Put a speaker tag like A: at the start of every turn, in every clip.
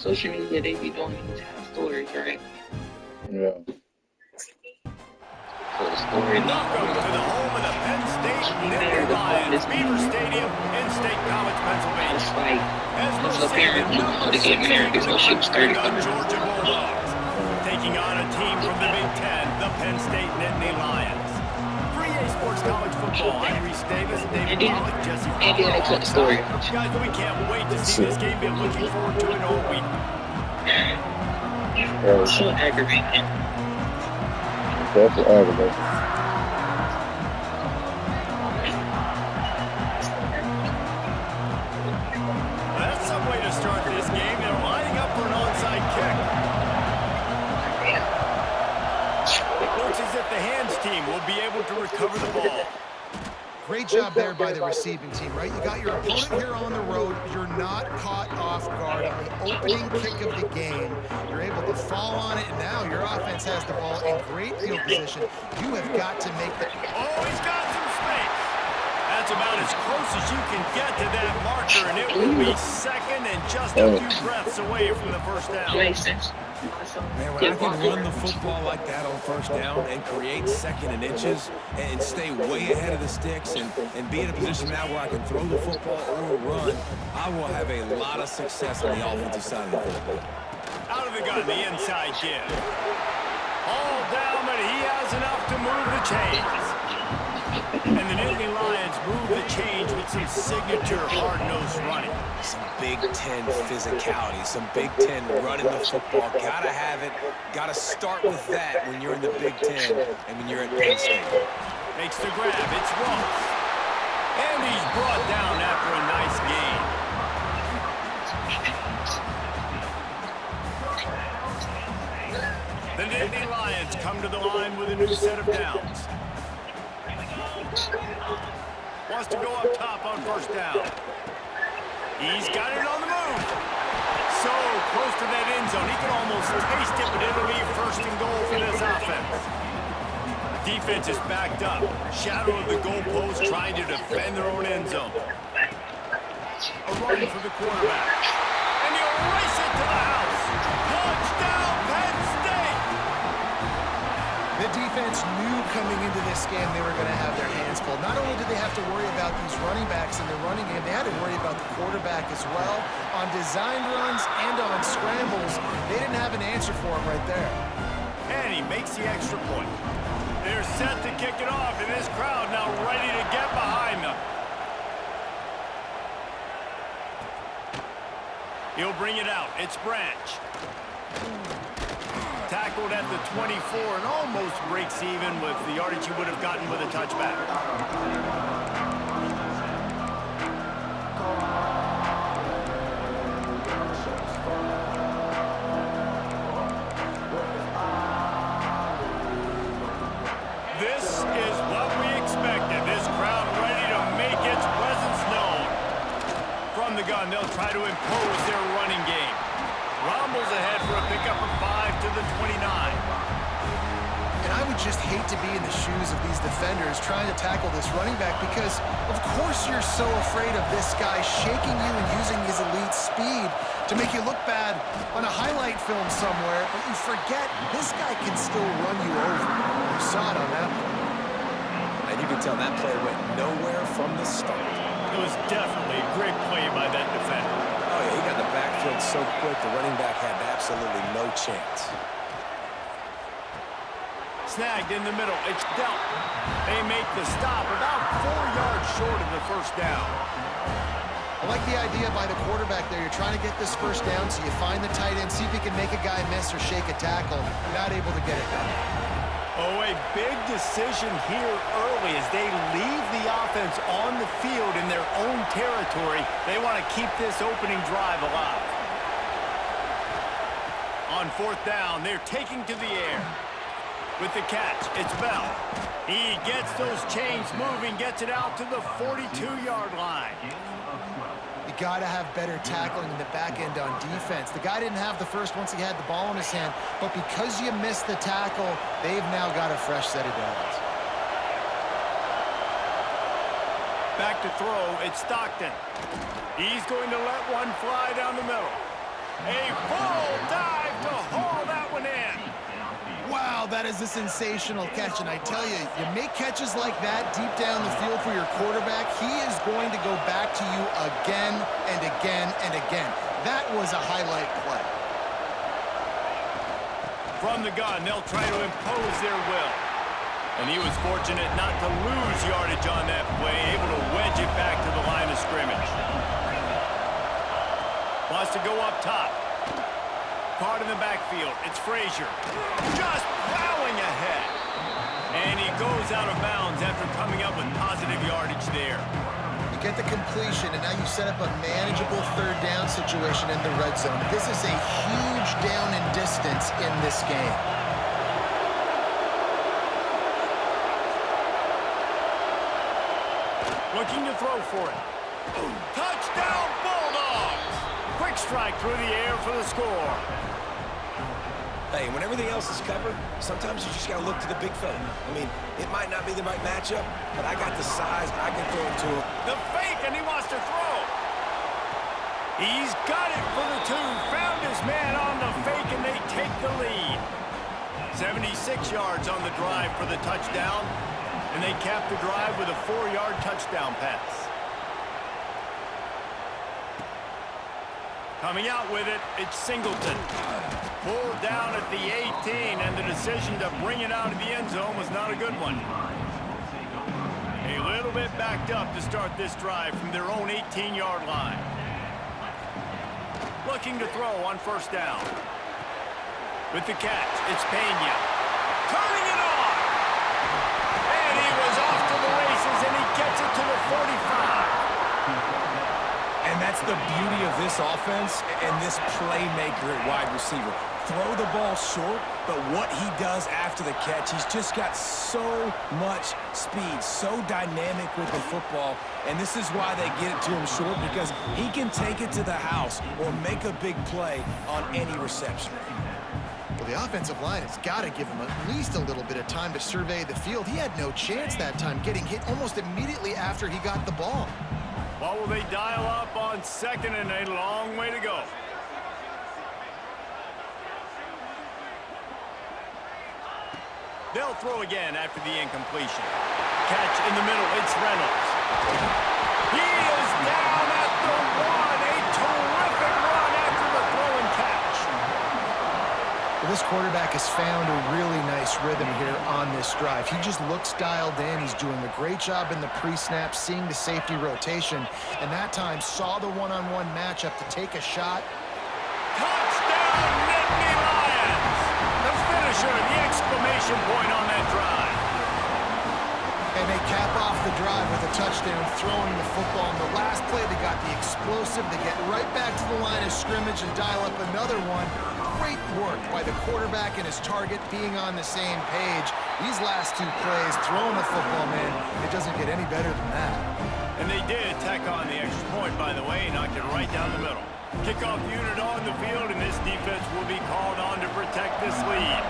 A: social media, they be doing these half stories, right?
B: Yeah.
A: So the story be
C: Welcome to the home of the Penn State Nittany Lions, Beaver Stadium in State College, Pennsylvania.
A: it's like
C: As
A: his
C: we'll
A: little
C: see the
A: parents was
C: number
A: about to get
C: 6
A: married
C: seed in
A: because
C: the
A: she was
C: country,
A: 30.
C: the Georgia Bulldogs, taking on a team from the Big Ten, the Penn State Nittany Lions. For EA Sports College Football, I'm Reese Davis, David Pollock, Jesse
A: And then they cut the story out.
C: Guys, we can't wait to see this game. Been looking forward to it all week.
A: So aggravating.
B: That's aggravating.
C: That's some way to start this game. They're lining up for an onside kick. Looks as if the hands team will be able to recover the ball.
D: Great job there by the receiving team, right? You got your opponent here on the road. You're not caught off guard on the opening kick of the game. You're able to fall on it, and now your offense has the ball in great field position. You have got to make the...
C: Oh, he's got some space. That's about as close as you can get to that marker, and it will be second and just a few breaths away from the first down.
A: Makes sense.
E: Man, when I can run the football like that on first down and create second and inches and stay way ahead of the sticks and be in a position now where I can throw the football or run, I will have a lot of success on the offensive side of the football.
C: Out of the gun, the inside give. All down, but he has enough to move the chains. And the Nittany Lions move the change with some signature hard-nosed running.
E: Some Big Ten physicality, some Big Ten running the football. Gotta have it. Gotta start with that when you're in the Big Ten and when you're at Penn State.
C: Makes the grab. It's Ross. And he's brought down after a nice gain. The Nittany Lions come to the line with a new set of downs. Wants to go up top on first down. He's got it on the move. So close to that end zone. He can almost taste it, but it'll be first and goal for this offense. Defense is backed up. Shadow of the goalpost trying to defend their own end zone. A run for the quarterback. And he'll race it to the house. Touchdown, Penn State!
D: The defense knew coming into this game they were going to have their hands full. Not only did they have to worry about these running backs in the running game, they had to worry about the quarterback as well. On designed runs and on scrambles, they didn't have an answer for him right there.
C: And he makes the extra point. They're set to kick it off, and this crowd now ready to get behind them. He'll bring it out. It's Branch. Tackled at the 24 and almost breaks even with the yardage he would have gotten with a touchback. This is what we expected. This crowd ready to make its presence known. From the gun, they'll try to impose their running game. Rumbles ahead for a pickup of 5 to the 29.
D: And I would just hate to be in the shoes of these defenders trying to tackle this running back because, of course, you're so afraid of this guy shaking you and using his elite speed to make you look bad on a highlight film somewhere, but you forget this guy can still run you over. You saw it on that one.
E: And you can tell that play went nowhere from the start.
C: It was definitely a great play by that defender.
E: Oh, yeah, he got the backfield so quick, the running back had absolutely no chance.
C: Snagged in the middle. It's dealt. They make the stop about 4 yards short of the first down.
D: I like the idea by the quarterback there. You're trying to get this first down, so you find the tight end, see if he can make a guy miss or shake a tackle. Not able to get it done.
C: Oh, a big decision here early as they leave the offense on the field in their own territory. They want to keep this opening drive alive. On fourth down, they're taking to the air. With the catch, it's Bell. He gets those chains moving, gets it out to the 42-yard line.
D: You got to have better tackling in the back end on defense. The guy didn't have the first once he had the ball in his hand, but because you missed the tackle, they've now got a fresh set of downs.
C: Back to throw, it's Stockton. He's going to let one fly down the middle. A full dive to haul that one in.
D: Wow, that is a sensational catch, and I tell you, you make catches like that deep down the field for your quarterback, he is going to go back to you again and again and again. That was a highlight play.
C: From the gun, they'll try to impose their will. And he was fortunate not to lose yardage on that play, able to wedge it back to the line of scrimmage. Wants to go up top. Caught in the backfield. It's Frazier. Just plowing ahead. And he goes out of bounds after coming up with positive yardage there.
D: You get the completion, and now you set up a manageable third down situation in the red zone. This is a huge down in distance in this game.
C: Looking to throw for it. Touchdown, Bulldogs! Quick strike through the air for the score.
E: Hey, when everything else is covered, sometimes you just got to look to the big fella. I mean, it might not be the right matchup, but I got the size, I can throw it to him.
C: The fake, and he wants to throw. He's got it for the two. Found his man on the fake, and they take the lead. 76 yards on the drive for the touchdown, and they cap the drive with a 4-yard touchdown pass. Coming out with it, it's Singleton. Pulled down at the 18, and the decision to bring it out of the end zone was not a good one. A little bit backed up to start this drive from their own 18-yard line. Looking to throw on first down. With the catch, it's Pena. Turning it on! And he was off to the races, and he gets it to the 45.
E: And that's the beauty of this offense and this playmaker at wide receiver. Throw the ball short, but what he does after the catch, he's just got so much speed, so dynamic with the football, and this is why they get it to him short, because he can take it to the house or make a big play on any reception.
D: Well, the offensive line has got to give him at least a little bit of time to survey the field. He had no chance that time, getting hit almost immediately after he got the ball.
C: What will they dial up on second and a long way to go? They'll throw again after the incompletion. Catch in the middle, it's Reynolds. He is down at the 1. A terrific run after the throw and catch.
D: Well, this quarterback has found a really nice rhythm here on this drive. He just looks dialed in. He's doing a great job in the pre-snap, seeing the safety rotation, and that time saw the one-on-one matchup to take a shot.
C: Touchdown, Nittany Lions! The finisher, the exclamation point on that drive.
D: And they cap off the drive with a touchdown, throwing the football. In the last play, they got the explosive. They get right back to the line of scrimmage and dial up another one. Great work by the quarterback and his target being on the same page. These last two plays, throwing the football, man, it doesn't get any better than that.
C: And they did tack on the extra point, by the way, knocked it right down the middle. Kickoff unit on the field, and this defense will be called on to protect this lead.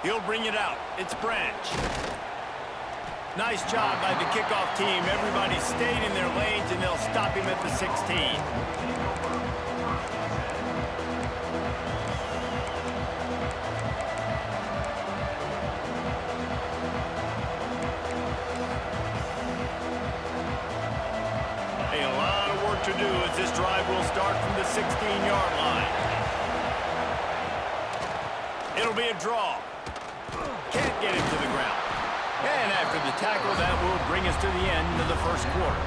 C: He'll bring it out. It's Branch. Nice job by the kickoff team. Everybody stayed in their lanes, and they'll stop him at the 16. A lot of work to do as this drive will start from the 16-yard line. It'll be a draw. Can't get it to the ground. And after the tackle, that will bring us to the end of the first quarter.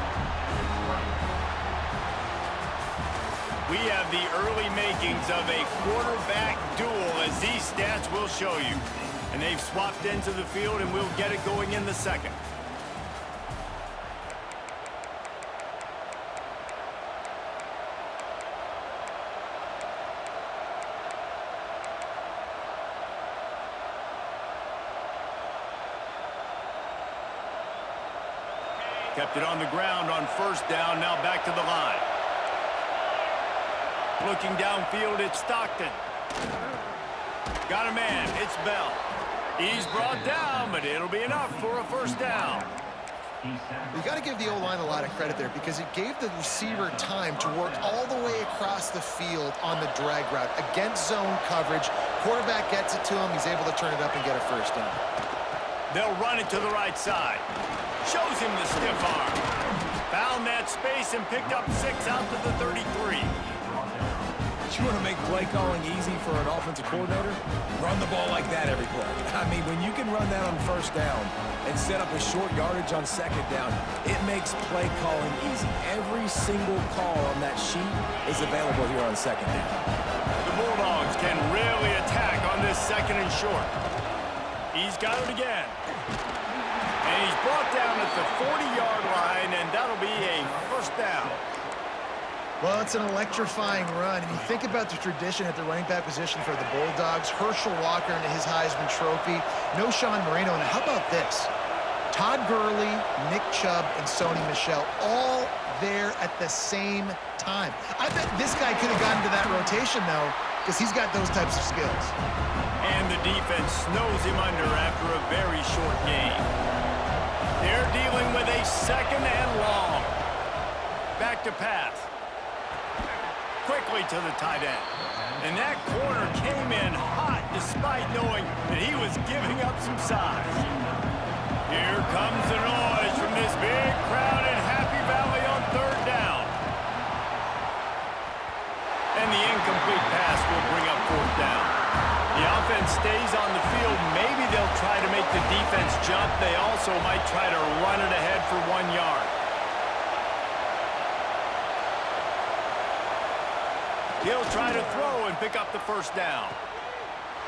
C: We have the early makings of a quarterback duel, as these stats will show you. And they've swapped into the field, and we'll get it going in the second. Kept it on the ground on first down, now back to the line. Looking downfield, it's Stockton. Got a man, it's Bell. He's brought down, but it'll be enough for a first down.
D: You got to give the O-line a lot of credit there because it gave the receiver time to work all the way across the field on the drag route against zone coverage. Quarterback gets it to him. He's able to turn it up and get a first down.
C: They'll run it to the right side. Shows him the stiff arm. Found that space and picked up 6 out to the 33.
E: You want to make play calling easy for an offensive coordinator? Run the ball like that every play. I mean, when you can run that on first down and set up a short yardage on second down, it makes play calling easy. Every single call on that sheet is available here on second down.
C: The Bulldogs can really attack on this second and short. He's got it again. And he's brought down at the 40-yard line, and that'll be a first down.
D: Well, it's an electrifying run, and you think about the tradition at the running back position for the Bulldogs. Herschel Walker into his Heisman Trophy. No Sean Moreno. And how about this? Todd Gurley, Nick Chubb, and Sony Michel all there at the same time. I bet this guy could have gotten to that rotation, though, because he's got those types of skills.
C: And the defense snows him under after a very short game. They're dealing with a second and long. Back to pass. Quickly to the tight end. And that corner came in hot despite knowing that he was giving up some size. Here comes the noise from this big crowd in Happy Valley on third down. And the incomplete pass will bring up fourth down. The offense stays on the field. Maybe they'll try to make the defense jump. They also might try to run it ahead for 1 yard. He'll try to throw and pick up the first down.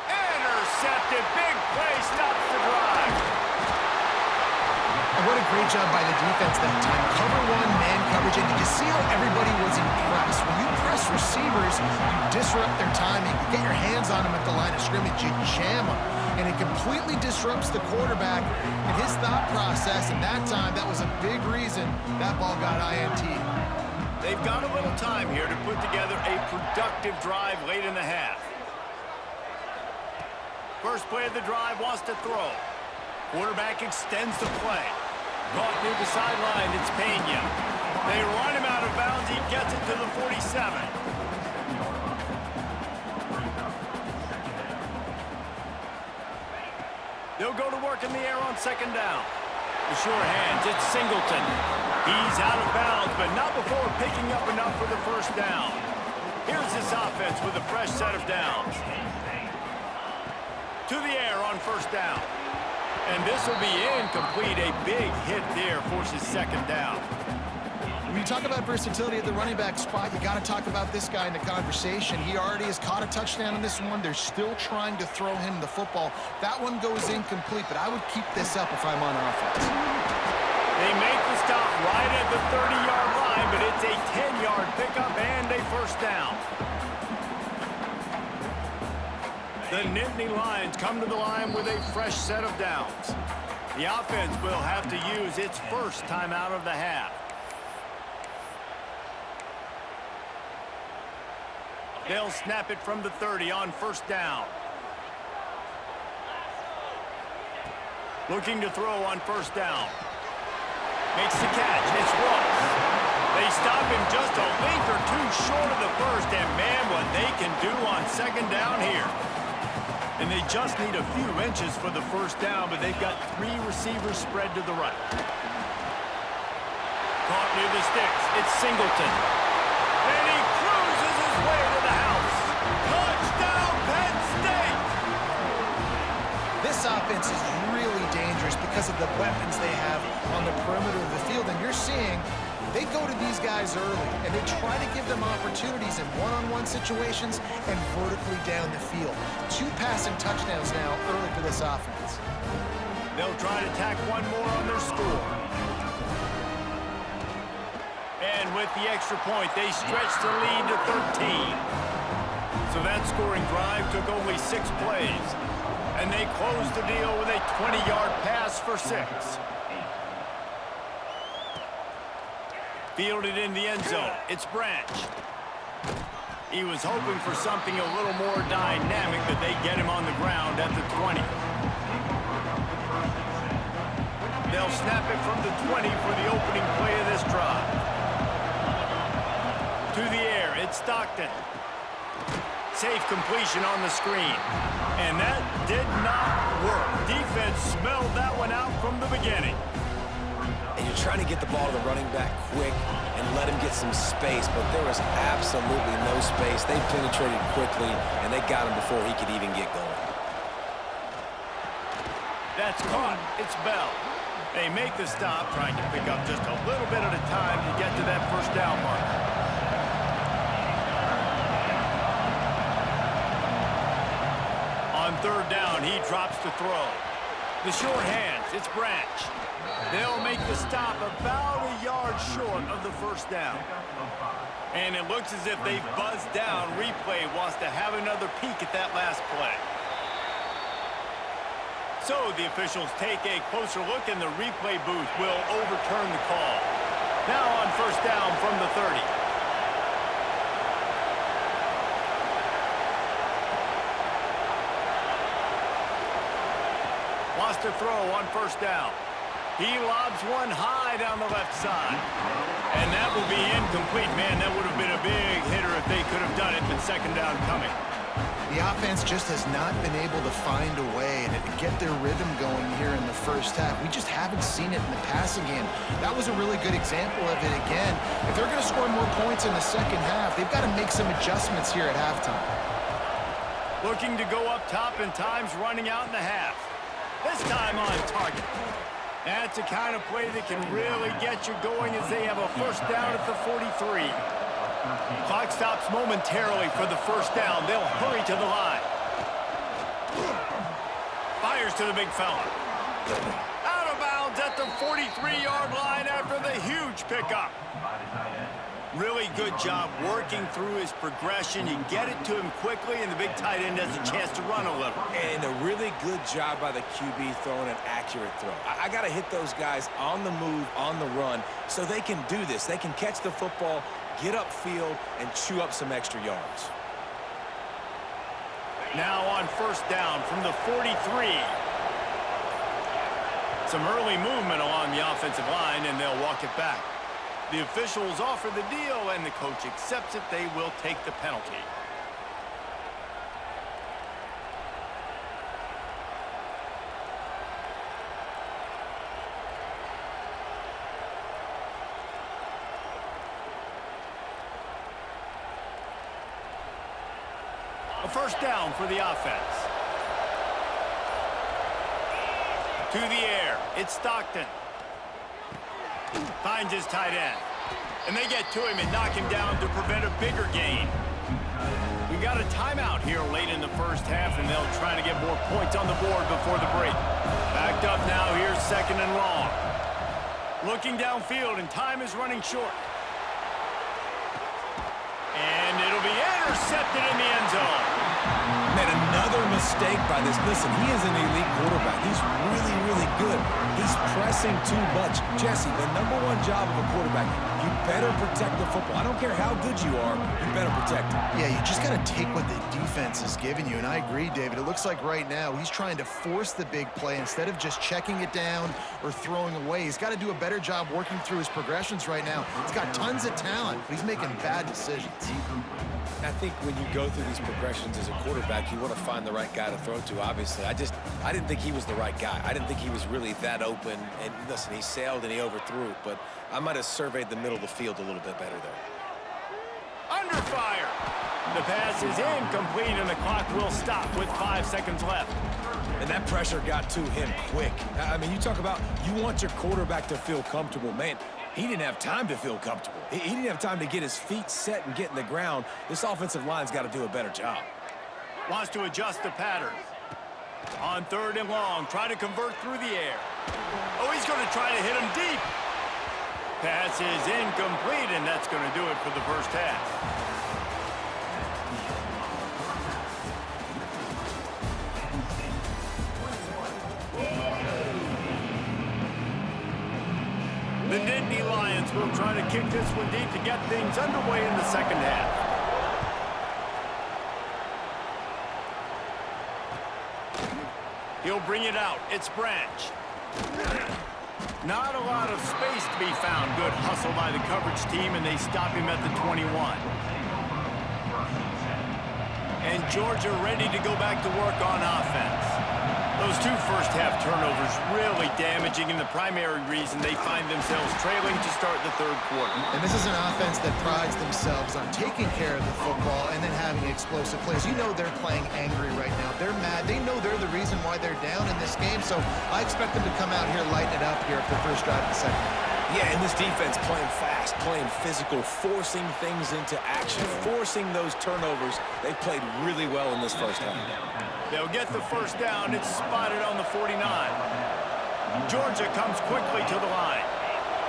C: Intercepted. Big play stops the drive.
D: And what a great job by the defense that time. Cover one, man coverage, and did you see how everybody was impressed? When you press receivers, you disrupt their timing. You get your hands on them at the line of scrimmage, you jam them. And it completely disrupts the quarterback and his thought process. And that time, that was a big reason that ball got INT'd.
C: They've got a little time here to put together a productive drive late in the half. First play of the drive wants to throw. Quarterback extends the play. Caught near the sideline, it's Pena. They run him out of bounds. He gets it to the 47. They'll go to work in the air on second down. The sure hands, it's Singleton. He's out of bounds, but not before picking up enough for the first down. Here's this offense with a fresh set of downs. To the air on first down. And this will be incomplete. A big hit there forces second down.
D: When you talk about versatility at the running back spot, you got to talk about this guy in the conversation. He already has caught a touchdown in this one. They're still trying to throw him the football. That one goes incomplete, but I would keep this up if I'm on offense.
C: They make the stop right at the 30-yard line, but it's a 10-yard pickup and a first down. The Nittany Lions come to the line with a fresh set of downs. The offense will have to use its first timeout of the half. They'll snap it from the 30 on first down. Looking to throw on first down. Makes the catch. It's Ross. They stop him just a length or two short of the first, and man, what they can do on second down here. And they just need a few inches for the first down, but they've got 3 receivers spread to the right. Caught near the sticks. It's Singleton. And he cruises his way to the house. Touchdown, Penn State!
D: This offense is really dangerous because of the weapons they have on the perimeter of the field. And you're seeing they go to these guys early, and they try to give them opportunities in one-on-one situations and vertically down the field. 2 passing touchdowns now early for this offense.
C: They'll try to tack one more on their score. And with the extra point, they stretch the lead to 13. So that scoring drive took only 6 plays. And they closed the deal with a 20-yard pass for 6. Fielded in the end zone. It's Branch. He was hoping for something a little more dynamic, but they get him on the ground at the 20. They'll snap it from the 20 for the opening play of this drive. To the air, it's Stockton. Safe completion on the screen. And that did not work. Defense smelled that one out from the beginning.
E: And you're trying to get the ball to the running back quick and let him get some space, but there was absolutely no space. They penetrated quickly, and they got him before he could even get going.
C: That's caught. It's Bell. They make the stop, trying to pick up just a little bit at a time to get to that first down marker. On third down, he drops to throw. The short hands, it's Branch. They'll make the stop about a yard short of the first down. And it looks as if they've buzzed down. Replay wants to have another peek at that last play. So the officials take a closer look, and the replay booth will overturn the call. Now on first down from the 30. Wants to throw on first down. He lobs one high down the left side. And that will be incomplete. Man, that would have been a big hitter if they could have done it, but second down coming.
D: The offense just has not been able to find a way to get their rhythm going here in the first half. We just haven't seen it in the passing game. That was a really good example of it again. If they're going to score more points in the second half, they've got to make some adjustments here at halftime.
C: Looking to go up top, and time's running out in the half. This time on target. That's the kind of play that can really get you going as they have a first down at the 43. Clock stops momentarily for the first down. They'll hurry to the line. Fires to the big fella. Out of bounds at the 43-yard line after the huge pickup. Really good job working through his progression. You get it to him quickly, and the big tight end has a chance to run a little.
E: And a really good job by the QB throwing an accurate throw. I got to hit those guys on the move, on the run, so they can do this. They can catch the football, get upfield, and chew up some extra yards.
C: Now on first down from the 43. Some early movement along the offensive line, and they'll walk it back. The officials offer the deal, and the coach accepts it. They will take the penalty. A first down for the offense. To the air, it's Stockton. Finds his tight end. And they get to him and knock him down to prevent a bigger gain. We've got a timeout here late in the first half, and they'll try to get more points on the board before the break. Backed up now, here's second and long. Looking downfield, and time is running short. And it'll be intercepted in the end zone.
E: Man, another mistake by this. Listen, he is an elite quarterback. He's really, really good. He's pressing too much. Jesse, the #1 job of a quarterback, you better protect the football. I don't care how good you are, you better protect it.
D: Yeah, you just got to take what the defense is giving you. And I agree, David. It looks like right now he's trying to force the big play instead of just checking it down or throwing away. He's got to do a better job working through his progressions right now. He's got tons of talent, but he's making bad decisions.
E: I think when you go through these progressions as a quarterback, you want to find the right guy to throw to, obviously. I didn't think he was the right guy. I didn't think he was really that open. And listen, he sailed and he overthrew it, but I might have surveyed the middle of the field a little bit better there.
C: Under fire. The pass is incomplete, and the clock will stop with 5 seconds left.
E: And that pressure got to him quick. I mean, you talk about you want your quarterback to feel comfortable. Man, he didn't have time to feel comfortable. He didn't have time to get his feet set and get in the ground. This offensive line's got to do a better job.
C: Wants to adjust the pattern. On third and long, try to convert through the air. Oh, he's going to try to hit him deep. Pass is incomplete, and that's going to do it for the first half. The Nittany Lions will try to kick this one deep to get things underway in the second half. He'll bring it out. It's Branch. Not a lot of space to be found. Good hustle by the coverage team, and they stop him at the 21. And Georgia ready to go back to work on offense. Those two first-half turnovers really damaging, and the primary reason they find themselves trailing to start the third quarter.
D: And this is an offense that prides themselves on taking care of the football and then having explosive plays. You know they're playing angry right now. They're mad. They know they're the reason why they're down in this game, so I expect them to come out here, lighten it up here for the first drive of the second half.
E: Yeah, and this defense playing fast, playing physical, forcing things into action, forcing those turnovers. They played really well in this first half.
C: They'll get the first down. It's spotted on the 49. Georgia comes quickly to the line.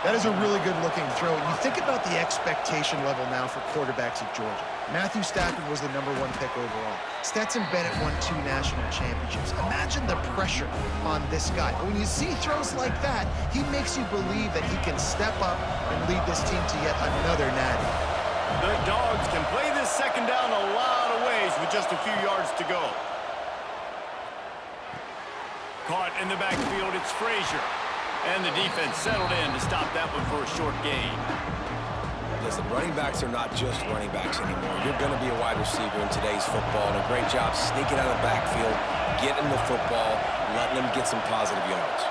D: That is a really good-looking throw. You think about the expectation level now for quarterbacks at Georgia. Matthew Stafford was the #1 pick overall. Stetson Bennett won 2 national championships. Imagine the pressure on this guy. But when you see throws like that, he makes you believe that he can step up and lead this team to yet another natty.
C: The Dogs can play this second down a lot of ways with just a few yards to go. Caught in the backfield, it's Frazier. And the defense settled in to stop that one for a short gain.
E: Listen, running backs are not just running backs anymore. You're going to be a wide receiver in today's football, and a great job sneaking out of the backfield, getting the football, letting them get some positive yards.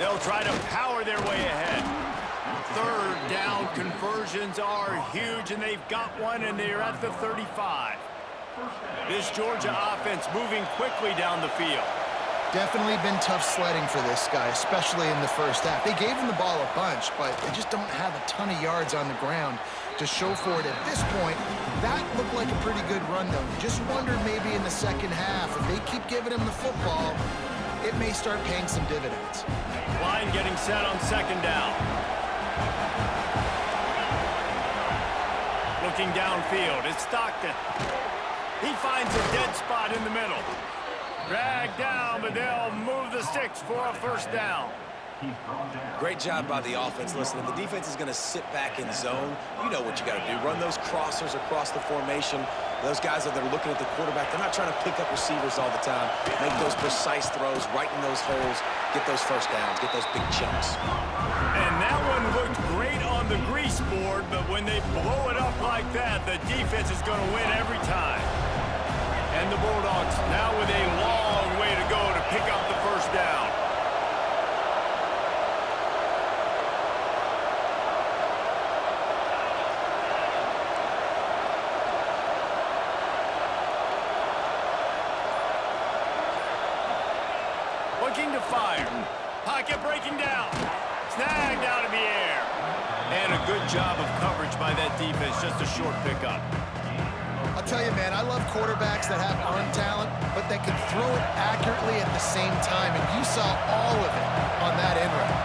C: They'll try to power their way ahead. Third down conversions are huge, and they've got one, and they're at the 35. This Georgia offense moving quickly down the field.
D: Definitely been tough sledding for this guy, especially in the first half. They gave him the ball a bunch, but they just don't have a ton of yards on the ground to show for it at this point. That looked like a pretty good run, though. Just wonder maybe in the second half, if they keep giving him the football, it may start paying some dividends.
C: Line getting set on second down. Looking downfield, it's Stockton. He finds a dead spot in the middle. Dragged down, but they'll move the sticks for a first down.
E: Great job by the offense. Listen, if the defense is going to sit back in zone, you know what you got to do. Run those crossers across the formation. Those guys that are looking at the quarterback, they're not trying to pick up receivers all the time. Make those precise throws, right in those holes, get those first downs, get those big chunks.
C: And that one looked great on the grease board, but when they blow it up like that, the defense is going to win every time. And the Bulldogs now with a long way to go to pick up the first down. Looking to fire. Pocket breaking down. Snagged out of the air. And a good job of coverage by that defense. Just a short pickup.
D: I'll tell you, man, I love quarterbacks that have arm talent, but that can throw it accurately at the same time, and you saw all of it on that end route.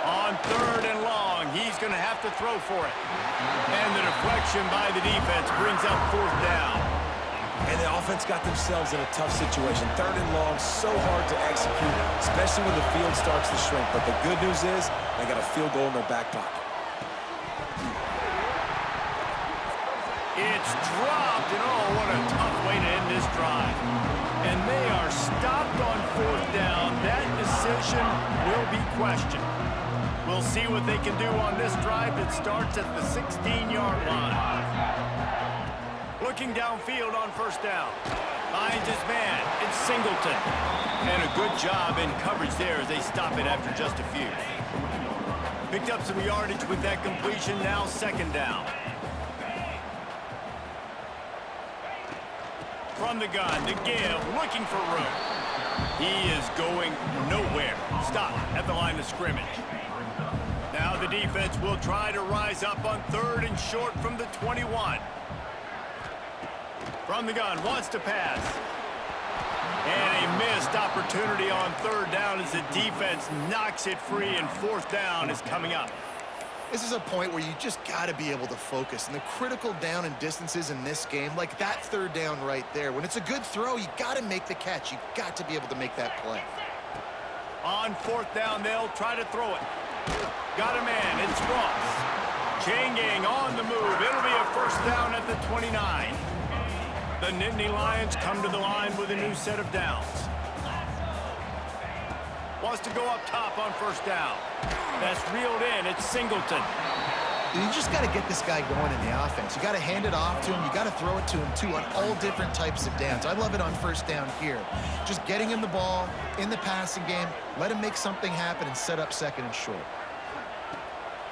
C: On third and long, he's going to have to throw for it. And the deflection by the defense brings up fourth down.
E: And the offense got themselves in a tough situation. Third and long, so hard to execute, especially when the field starts to shrink. But the good news is they got a field goal in their back pocket.
C: It's dropped, and oh, what a tough way to end this drive. And they are stopped on fourth down. That decision will be questioned. We'll see what they can do on this drive that starts at the 16-yard line. Looking downfield on first down. Finds his man. It's Singleton. And a good job in coverage there as they stop it after just a few. Picked up some yardage with that completion. Now second down. From the gun to give, looking for room. He is going nowhere. Stop at the line of scrimmage. Now the defense will try to rise up on third and short from the 21. From the gun, wants to pass. And a missed opportunity on third down as the defense knocks it free, and fourth down is coming up.
D: This is a point where you just got to be able to focus. And the critical down and distances in this game, like that third down right there, when it's a good throw, you got to make the catch. You got to be able to make that play.
C: On fourth down, they'll try to throw it. Got a man, it's Ross. Chain gang on the move. It'll be a first down at the 29. The Nittany Lions come to the line with a new set of downs. Wants to go up top on first down. That's reeled in. It's Singleton.
D: You just got to get this guy going in the offense. You got to hand it off to him. You got to throw it to him, too, on all different types of downs. I love it on first down here. Just getting him the ball in the passing game, let him make something happen and set up second and short.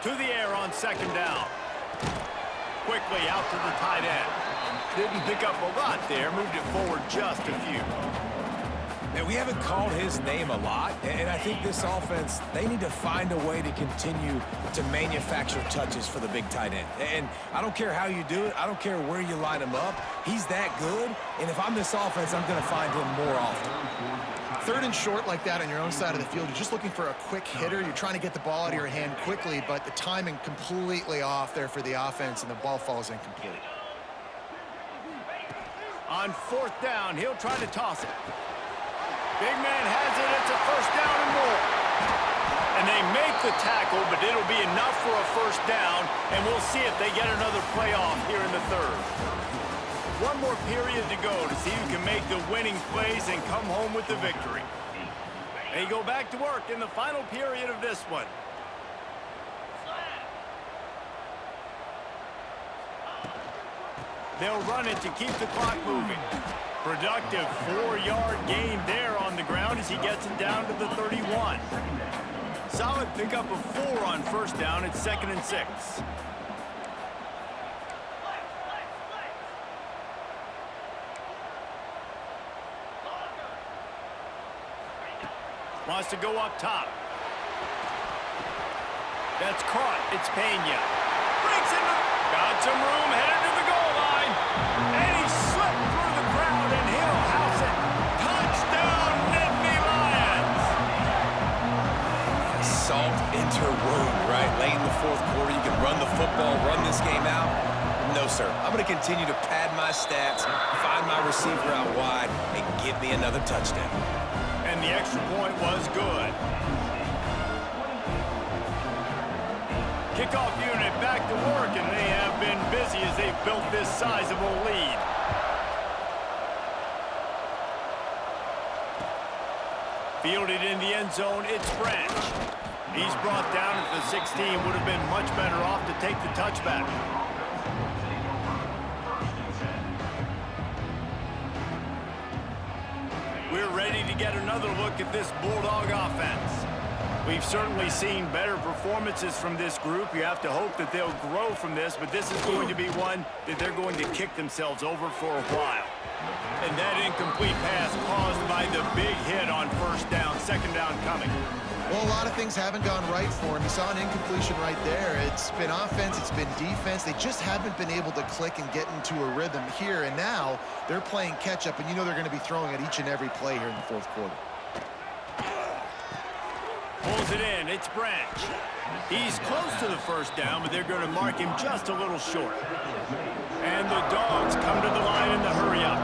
C: To the air on second down. Quickly out to the tight end. Didn't pick up a lot there. Moved it forward just a few.
E: And we haven't called his name a lot, and I think this offense, they need to find a way to continue to manufacture touches for the big tight end. And I don't care how you do it. I don't care where you line him up. He's that good, and if I'm this offense, I'm going to find him more often.
D: Third and short like that on your own side of the field, you're just looking for a quick hitter. You're trying to get the ball out of your hand quickly, but the timing completely off there for the offense, and the ball falls incomplete.
C: On fourth down, he'll try to toss it. Big man has it. It's a first down and more. And they make the tackle, but it'll be enough for a first down, and we'll see if they get another playoff here in the third. One more period to go to see who can make the winning plays and come home with the victory. They go back to work in the final period of this one. They'll run it to keep the clock moving. Productive 4-yard gain there on the ground as he gets it down to the 31. Solid pickup of 4 on first down. It's 2nd and 6. Wants to go up top. That's caught. It's Pena. Breaks into. Got some room, headed to the goal line. And he slipped through the crowd, and he'll house it. Touchdown, Nittany Lions.
E: Salt into wound, right? Late in the fourth quarter, you can run the football, run this game out. No, sir. I'm going to continue to pad my stats, find my receiver out wide, and give me another touchdown.
C: And the extra point was good. Kickoff unit back to work, and they have been busy as they've built this sizable lead. Fielded in the end zone, it's Branch. He's brought down at the 16. Would have been much better off to take the touchback. We're ready to get another look at this Bulldog offense. We've certainly seen better performances from this group. You have to hope that they'll grow from this, but this is going to be one that they're going to kick themselves over for a while. And that incomplete pass caused by the big hit on first down, second down coming.
D: Well, a lot of things haven't gone right for him. You saw an incompletion right there. It's been offense, it's been defense. They just haven't been able to click and get into a rhythm here. And now they're playing catch-up, and you know they're going to be throwing at each and every play here in the fourth quarter.
C: Pulls it in. It's Branch. He's close to the first down, but they're going to mark him just a little short. And the Dogs come to the line in the hurry-up.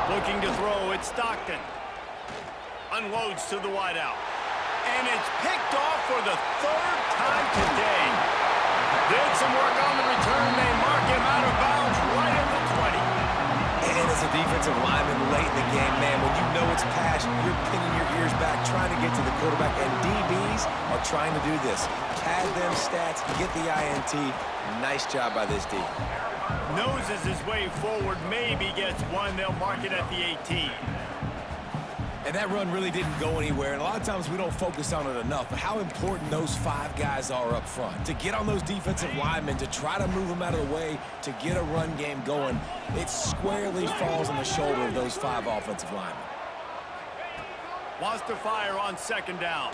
C: Looking to throw. It's Stockton. Unloads to the wideout. And it's picked off for the third time today. Did some work on the return. They mark him out of bounds right at the 20.
E: And as a defensive lineman late in the game, man, when you know it's past, you're pinning your ears back, trying to get to the quarterback, and DBs are trying to do this. Pad them stats, get the INT. Nice job by this D.
C: Noses his way forward, maybe gets one. They'll mark it at the 18.
E: And that run really didn't go anywhere, and a lot of times we don't focus on it enough, but how important those 5 guys are up front. To get on those defensive linemen, to try to move them out of the way, to get a run game going, it squarely falls on the shoulder of those 5 offensive linemen.
C: Wants to fire on second down.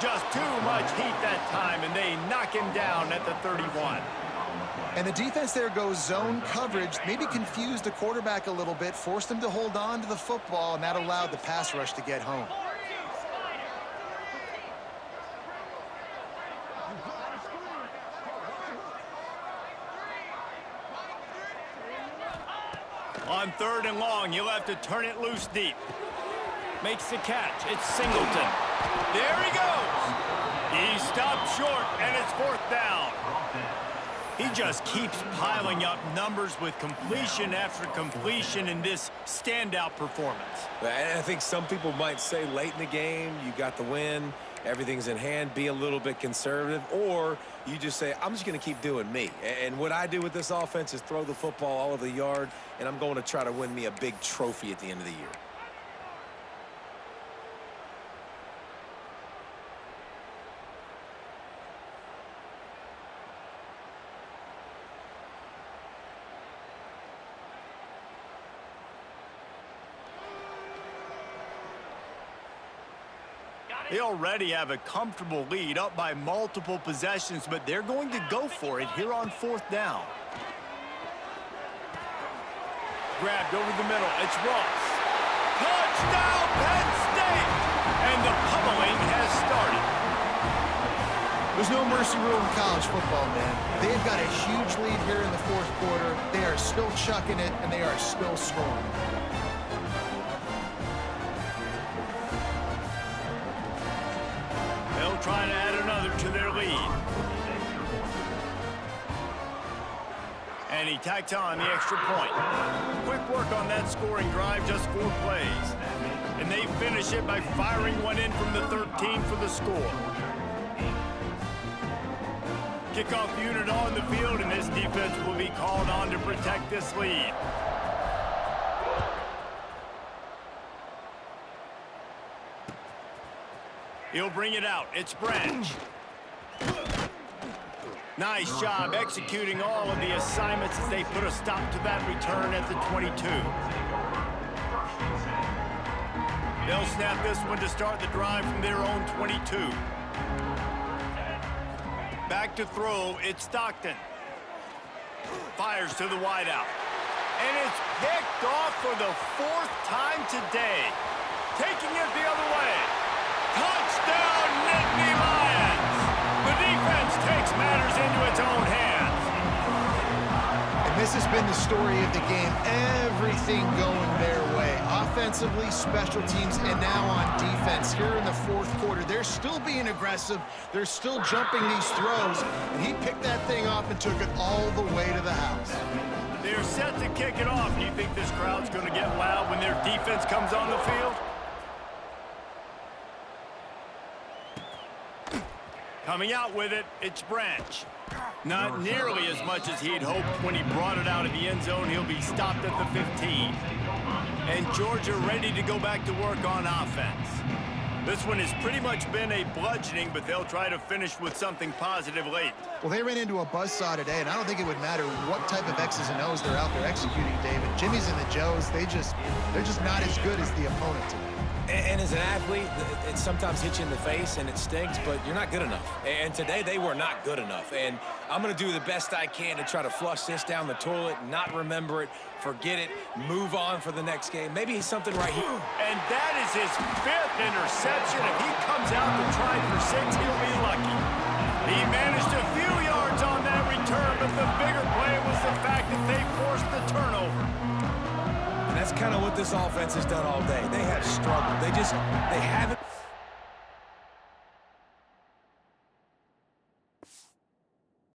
C: Just too much heat that time, and they knock him down at the 31.
D: And the defense there goes zone coverage, maybe confused the quarterback a little bit, forced him to hold on to the football, and that allowed the pass rush to get home.
C: On third and long, he'll have to turn it loose deep. Makes the catch. It's Singleton. There he goes. He stopped short, and it's fourth down. He just keeps piling up numbers with completion after completion in this standout performance.
E: I think some people might say late in the game, you got the win, everything's in hand, be a little bit conservative, or you just say, I'm just going to keep doing me. And what I do with this offense is throw the football all over the yard, and I'm going to try to win me a big trophy at the end of the year.
C: They already have a comfortable lead, up by multiple possessions, but they're going to go for it here on 4th down. Grabbed over the middle. It's Ross. Touchdown, Penn State! And the pummeling has started.
D: There's no mercy rule in college football, man. They've got a huge lead here in the 4th quarter. They are still chucking it, and they are still scoring.
C: They'll try to add another to their lead. And he tacked on the extra point. Quick work on that scoring drive, just 4 plays. And they finish it by firing one in from the 13 for the score. Kickoff unit on the field, and this defense will be called on to protect this lead. He'll bring it out. It's Branch. Nice job executing all of the assignments as they put a stop to that return at the 22. They'll snap this one to start the drive from their own 22. Back to throw, it's Stockton. Fires to the wideout. And it's picked off for the 4th time today. Taking it the other way. Touchdown, Nittany Lions! The defense takes matters into its own hands.
D: And this has been the story of the game. Everything going their way. Offensively, special teams, and now on defense. Here in the 4th quarter, they're still being aggressive. They're still jumping these throws. And he picked that thing off and took it all the way to the house.
C: They're set to kick it off. Do you think this crowd's going to get loud when their defense comes on the field? Coming out with it, it's Branch. Not nearly as much as he'd hoped when he brought it out of the end zone. He'll be stopped at the 15. And Georgia ready to go back to work on offense. This one has pretty much been a bludgeoning, but they'll try to finish with something positive late.
D: Well, they ran into a buzzsaw today, and I don't think it would matter what type of X's and O's they're out there executing, David. Jimmy's and the Joes, they're just not as good as the opponent today.
E: And as an athlete, it sometimes hits you in the face and it stings, but you're not good enough. And today they were not good enough. And I'm going to do the best I can to try to flush this down the toilet, not remember it, forget it, move on for the next game. Maybe something right here.
C: And that is his 5th interception. If he comes out to try for 6, he'll be lucky. He managed a few yards on that return, but the bigger play was the fact that they forced the turnover.
E: That's kind of what this offense has done all day. They have struggled. They haven't